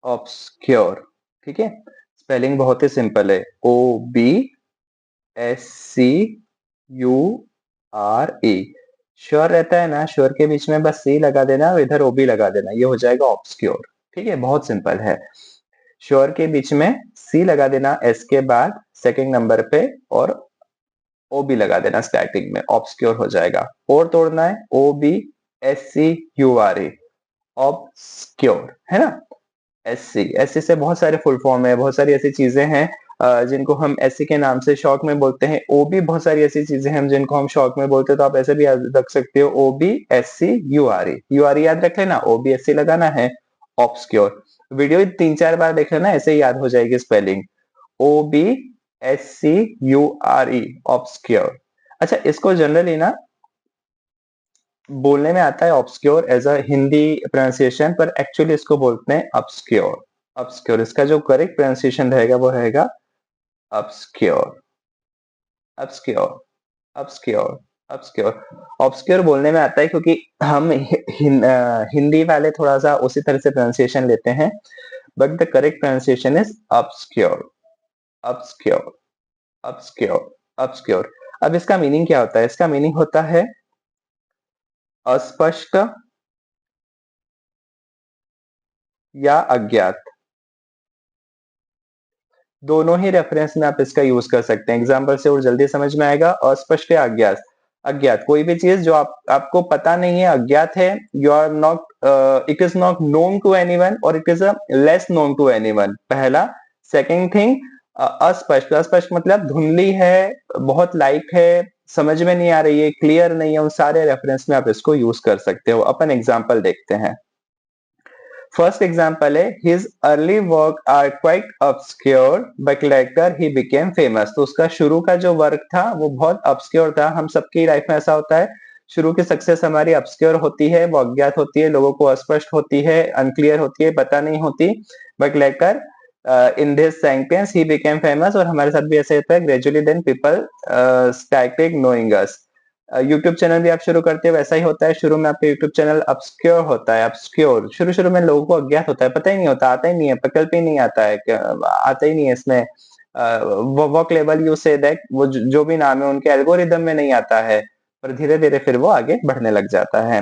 Obscure. ठीक है, spelling बहुत ही सिंपल है, OBSCURE। श्योर रहता है ना, श्योर के बीच में बस सी लगा देना और इधर OB लगा देना, ये हो जाएगा ऑब्सक्योर। ठीक है, बहुत सिंपल है। श्योर के बीच में सी लगा देना एस के बाद सेकंड नंबर पे और OB लगा देना स्टार्टिंग में, ऑब्सक्योर हो जाएगा। और तोड़ना है OBSCURE, ऑब्सक्योर, है ना। एससी से बहुत सारे फुल फॉर्म है, बहुत सारी ऐसी चीजें हैं जिनको हम एससी के नाम से शॉर्ट में बोलते हैं। ओबी बहुत सारी ऐसी चीजें हैं जिनको हम शॉर्ट में बोलते हैं, तो आप ऐसे भी याद रख सकते हो, OBSCURE। यूआरई याद रख लेना, OBSC लगाना है, ऑब्सक्योर। वीडियो 3-4 बार देख लेना, ऐसे ही याद हो जाएगी स्पेलिंग, OBSCURE, ऑब्सक्योर। अच्छा, इसको जनरली ना बोलने में आता है obscure as a Hindi pronunciation, पर एक्चुअली इसको बोलते हैं ऑब्सक्योर। ऑब्सक्योर, इसका जो करेक्ट प्रोनाउंसिएशन रहेगा वो रहेगा obscure, obscure, obscure, obscure. Obscure बोलने में आता है क्योंकि हम हिंदी वाले थोड़ा सा उसी तरह से प्रोनाउंसिएशन लेते हैं, but the correct pronunciation is obscure, obscure, obscure, obscure. अब इसका मीनिंग क्या होता है? इसका मीनिंग होता है अस्पष्ट या अज्ञात। दोनों ही रेफरेंस में आप इसका यूज कर सकते हैं। एग्जाम्पल से और जल्दी समझ में आएगा। अस्पष्ट या अज्ञात, अज्ञात कोई भी चीज जो आपको पता नहीं है, अज्ञात है, you are not, it is not known to anyone और it is a less known to anyone, पहला। सेकंड थिंग, अस्पष्ट, अस्पष्ट मतलब धुंधली है, बहुत लाइट है, समझ में नहीं आ रही है, क्लियर नहीं है, उन सारे रेफरेंस में आप इसको यूज कर सकते हो। अपन एग्जाम्पल देखते हैं। फर्स्ट एग्जाम्पल है, his early work are quite obscure but later he became famous। तो उसका शुरू का जो वर्क था वो बहुत obscure था। हम सबकी लाइफ में ऐसा होता है, शुरू की सक्सेस हमारी obscure होती है, वो अज्ञात होती है, लोगों को अस्पष्ट होती है, अनक्लियर होती है, पता नहीं होती। But later in this sentence he became famous, और हमारे साथ भी ऐसे होता है, gradually then people started knowing us. YouTube channel भी आप शुरू करते हो, वैसा ही होता है। शुरू में आपका यूट्यूब चैनल ऑब्सक्योर होता है, ऑब्सक्योर शुरू शुरू में लोगों को अज्ञात होता है, पता ही नहीं होता, आता ही नहीं है, प्रकल्प ही नहीं आता है, आता ही नहीं है इसमें। Work level you say that, वो जो भी नाम है उनके एल्गोरिदम में नहीं आता है, पर धीरे धीरे फिर वो आगे बढ़ने लग जाता है।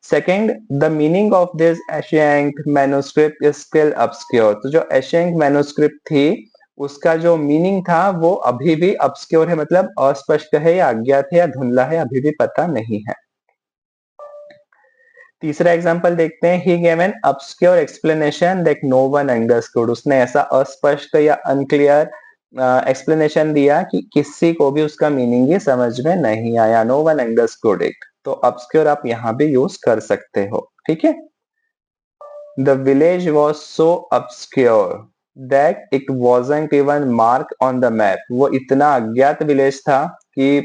Second, the meaning of this ancient manuscript is still obscure. तो जो एशियंट मैन्युस्क्रिप्ट थी उसका जो मीनिंग था वो अभी भी ऑब्सक्योर है, मतलब अस्पष्ट है या अज्ञात है या धुंधला है, अभी भी पता नहीं है। तीसरा एग्जांपल देखते हैं, he gave an obscure explanation that no one understood. उसने ऐसा अस्पष्ट या अनक्लियर एक्सप्लेनेशन दिया कि किसी को भी उसका मीनिंग ही समझ में नहीं आया, नो वन अंडरस्टूड इट। तो ऑब्सक्योर आप यहाँ भी यूज कर सकते हो, ठीक है। The village was so obscure that it wasn't even marked on the map। वो इतना अज्ञात विलेज था कि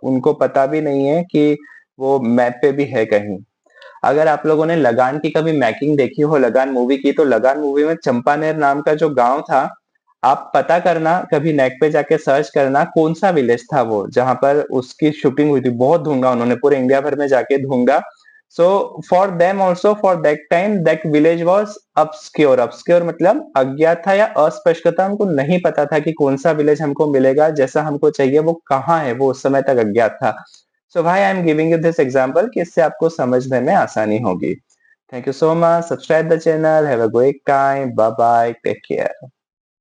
उनको पता भी नहीं है कि वो मैप पे भी है कहीं। अगर आप लोगों ने लगान की कभी मैकिंग देखी हो, लगान मूवी की, तो लगान मूवी में चंपानेर नाम का जो गांव था, आप पता करना, कभी नेट पे जाके सर्च करना कौन सा विलेज था वो जहां पर उसकी शूटिंग हुई थी। बहुत ढूंढा उन्होंने, पूरे इंडिया भर में जाके ढूंढा। So for them also, for that time that village was obscure। obscure मतलब अज्ञात था या अस्पष्ट था, उनको नहीं पता था कि कौन सा विलेज हमको मिलेगा, जैसा हमको चाहिए वो कहाँ है, वो उस समय तक अज्ञात था। सो भाई, I am giving you this example कि इससे आपको समझने में आसानी होगी। Thank you so much, subscribe the channel, have a great time, bye bye, take care.